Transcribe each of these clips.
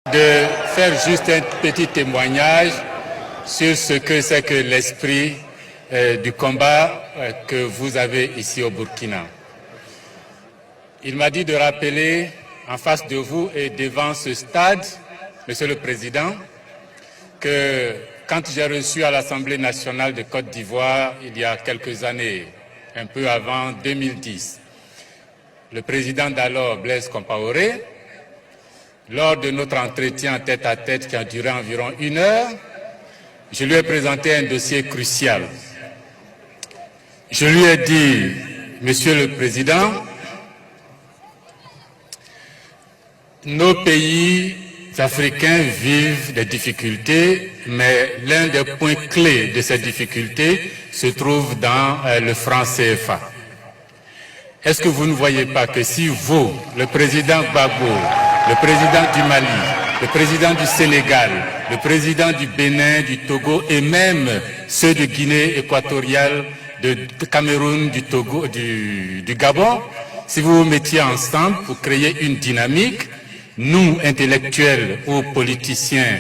de faire juste un petit témoignage sur ce que c'est que l'esprit du combat que vous avez ici au Burkina. Il m'a dit de rappeler en face de vous et devant ce stade, Monsieur le Président, que quand j'ai reçu à l'Assemblée nationale de Côte d'Ivoire, il y a quelques années, un peu avant 2010, le président d'alors, Blaise Compaoré, lors de notre entretien tête-à-tête qui a duré environ 1 heure, je lui ai présenté un dossier crucial. Je lui ai dit, Monsieur le Président, nos pays africains vivent des difficultés, mais l'un des points clés de ces difficultés se trouve dans le franc CFA. Est-ce que vous ne voyez pas que si vous, le président Gbagbo, le président du Mali, le président du Sénégal, le président du Bénin, du Togo et même ceux de Guinée équatoriale, de Cameroun, du Togo, du Gabon, si vous vous mettiez ensemble pour créer une dynamique, nous, intellectuels ou politiciens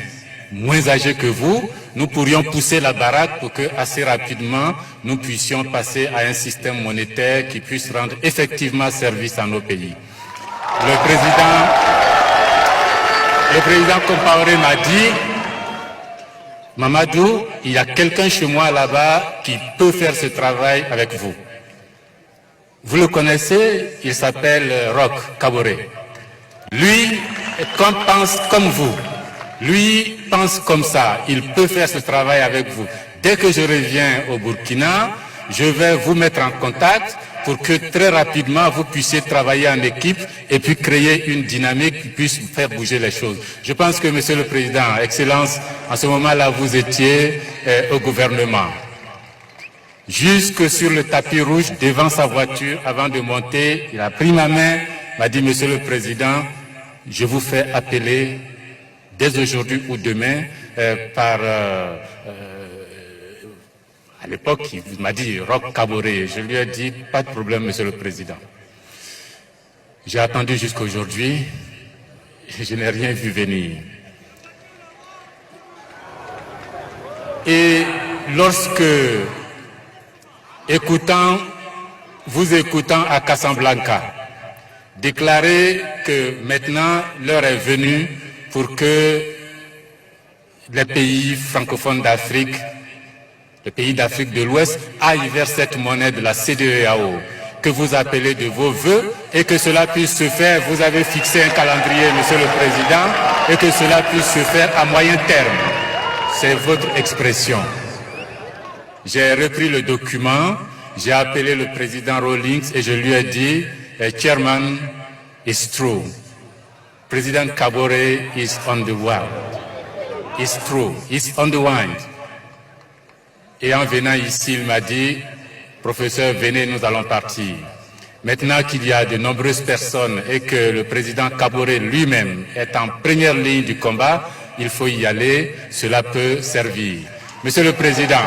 moins âgés que vous, nous pourrions pousser la baraque pour que assez rapidement nous puissions passer à un système monétaire qui puisse rendre effectivement service à nos pays. Le président Compaoré m'a dit, Mamadou, il y a quelqu'un chez moi là-bas qui peut faire ce travail avec vous. Vous le connaissez, il s'appelle Roch Kaboré. Lui pense comme vous. Lui pense comme ça. Il peut faire ce travail avec vous. Dès que je reviens au Burkina, je vais vous mettre en contact pour que très rapidement vous puissiez travailler en équipe et puis créer une dynamique qui puisse faire bouger les choses. Je pense que, Monsieur le Président, Excellence, en ce moment-là, vous étiez au gouvernement. Jusque sur le tapis rouge, devant sa voiture, avant de monter, il a pris ma main, m'a dit, Monsieur le Président, je vous fais appeler dès aujourd'hui ou demain à l'époque, il m'a dit Roch Kaboré. Je lui ai dit, pas de problème, Monsieur le Président. J'ai attendu jusqu'à aujourd'hui et je n'ai rien vu venir. Et lorsque, vous écoutant à Casablanca, déclarer que maintenant l'heure est venue pour que les pays francophones d'Afrique, les pays d'Afrique de l'Ouest, aillent vers cette monnaie de la CEDEAO que vous appelez de vos voeux et que cela puisse se faire. Vous avez fixé un calendrier, Monsieur le Président, et que cela puisse se faire à moyen terme. C'est votre expression. J'ai repris le document, j'ai appelé le président Rawlings et je lui ai dit, Chairman, it's true. President Kaboré is on the wire. It's true. It's on the wind. Et en venant ici, il m'a dit, professeur, venez, nous allons partir. Maintenant qu'il y a de nombreuses personnes et que le président Kaboré lui-même est en première ligne du combat, il faut y aller, cela peut servir. Monsieur le Président,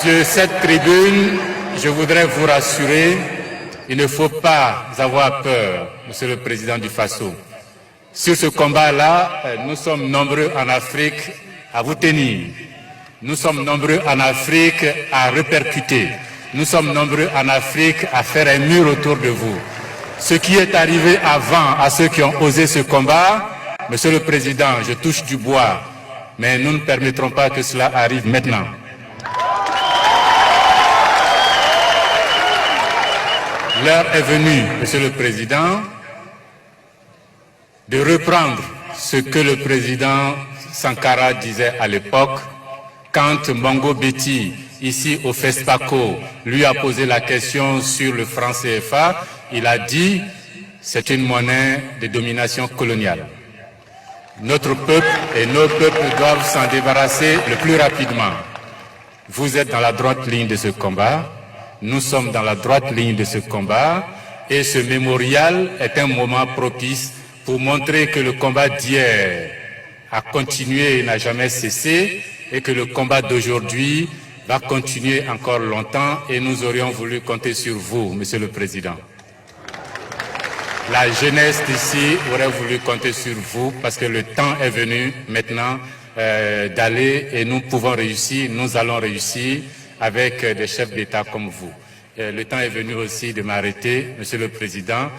de cette tribune, je voudrais vous rassurer, il ne faut pas avoir peur, Monsieur le Président du Faso. Sur ce combat-là, nous sommes nombreux en Afrique à vous tenir. Nous sommes nombreux en Afrique à répercuter. Nous sommes nombreux en Afrique à faire un mur autour de vous. Ce qui est arrivé avant à ceux qui ont osé ce combat, Monsieur le Président, je touche du bois, mais nous ne permettrons pas que cela arrive maintenant. L'heure est venue, Monsieur le Président, de reprendre ce que le président Sankara disait à l'époque, quand Mongo Betty, ici au FESPACO, lui a posé la question sur le franc CFA, il a dit c'est une monnaie de domination coloniale. Notre peuple et nos peuples doivent s'en débarrasser le plus rapidement. Vous êtes dans la droite ligne de ce combat. Nous sommes dans la droite ligne de ce combat et ce mémorial est un moment propice pour montrer que le combat d'hier a continué et n'a jamais cessé et que le combat d'aujourd'hui va continuer encore longtemps et nous aurions voulu compter sur vous, Monsieur le Président. La jeunesse d'ici aurait voulu compter sur vous parce que le temps est venu maintenant d'aller et nous pouvons réussir, nous allons réussir avec des chefs d'État comme vous. Le temps est venu aussi de m'arrêter, Monsieur le Président.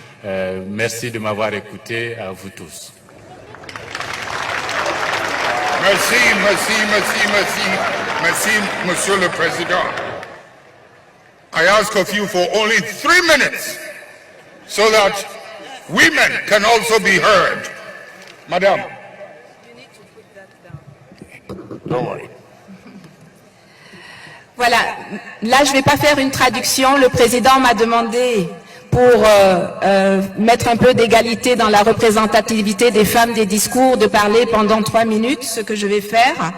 Merci de m'avoir écouté, à vous tous. Merci, Monsieur le Président. I ask of you for only 3 minutes so that women can also be heard. Madam. You need to put that down. Don't worry. Voilà, là je ne vais pas faire une traduction, le président m'a demandé pour mettre un peu d'égalité dans la représentativité des femmes des discours, de parler pendant 3 minutes, ce que je vais faire.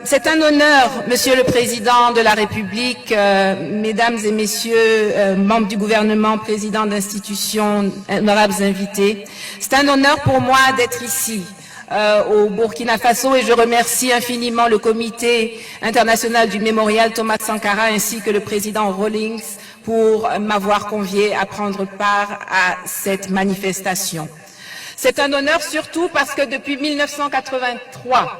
C'est un honneur, Monsieur le Président de la République, Mesdames et Messieurs, membres du gouvernement, présidents d'institutions, honorables invités. C'est un honneur pour moi d'être ici. Au Burkina Faso, et je remercie infiniment le comité international du mémorial Thomas Sankara ainsi que le président Rawlings pour m'avoir convié à prendre part à cette manifestation. C'est un honneur surtout parce que depuis 1983,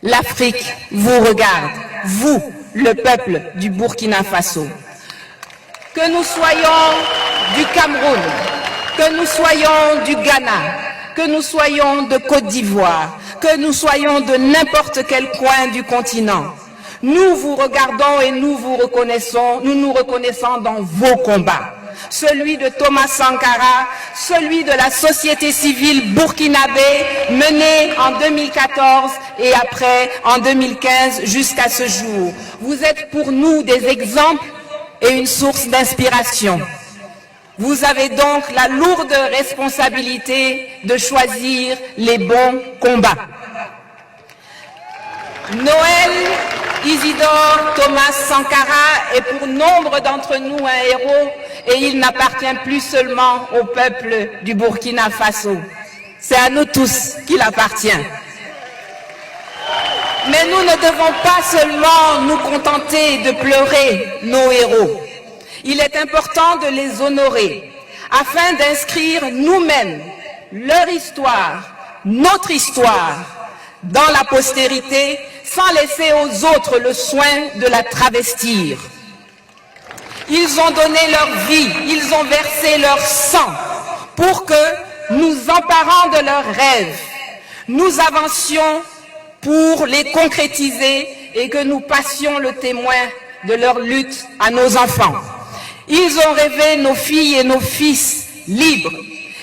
l'Afrique vous regarde, vous, le peuple du Burkina Faso. Que nous soyons du Cameroun, que nous soyons du Ghana, que nous soyons de Côte d'Ivoire, que nous soyons de n'importe quel coin du continent, nous vous regardons et nous vous reconnaissons, nous nous reconnaissons dans vos combats. Celui de Thomas Sankara, celui de la société civile burkinabé menée en 2014 et après en 2015 jusqu'à ce jour. Vous êtes pour nous des exemples et une source d'inspiration. Vous avez donc la lourde responsabilité de choisir les bons combats. Noël Isidore Thomas Sankara est pour nombre d'entre nous un héros et il n'appartient plus seulement au peuple du Burkina Faso. C'est à nous tous qu'il appartient. Mais nous ne devons pas seulement nous contenter de pleurer nos héros. Il est important de les honorer afin d'inscrire nous-mêmes leur histoire, notre histoire, dans la postérité sans laisser aux autres le soin de la travestir. Ils ont donné leur vie, ils ont versé leur sang pour que, nous emparant de leurs rêves, nous avancions pour les concrétiser et que nous passions le témoin de leur lutte à nos enfants. Ils ont rêvé nos filles et nos fils libres.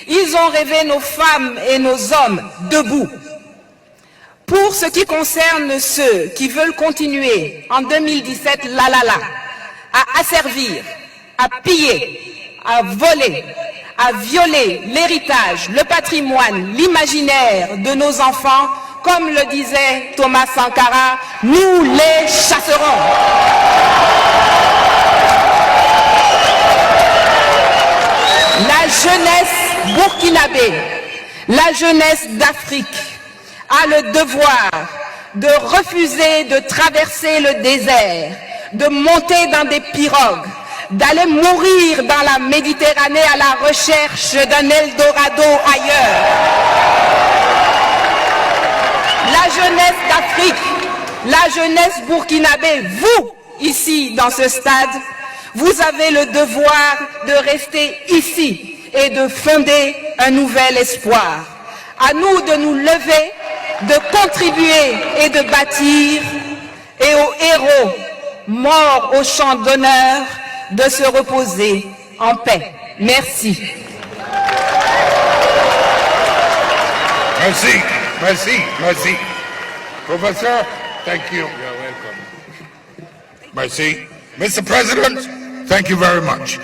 Ils ont rêvé nos femmes et nos hommes debout. Pour ce qui concerne ceux qui veulent continuer en 2017, à asservir, à piller, à voler, à violer l'héritage, le patrimoine, l'imaginaire de nos enfants, comme le disait Thomas Sankara, nous les chasserons. La jeunesse burkinabé, la jeunesse d'Afrique a le devoir de refuser de traverser le désert, de monter dans des pirogues, d'aller mourir dans la Méditerranée à la recherche d'un Eldorado ailleurs. La jeunesse d'Afrique, la jeunesse burkinabé, vous, ici, dans ce stade, vous avez le devoir de rester ici et de fonder un nouvel espoir. À nous de nous lever, de contribuer et de bâtir, et aux héros morts au champ d'honneur de se reposer en paix. Merci. Merci, merci, merci. Professor, thank you. You're welcome. Merci. Mr. President, thank you very much.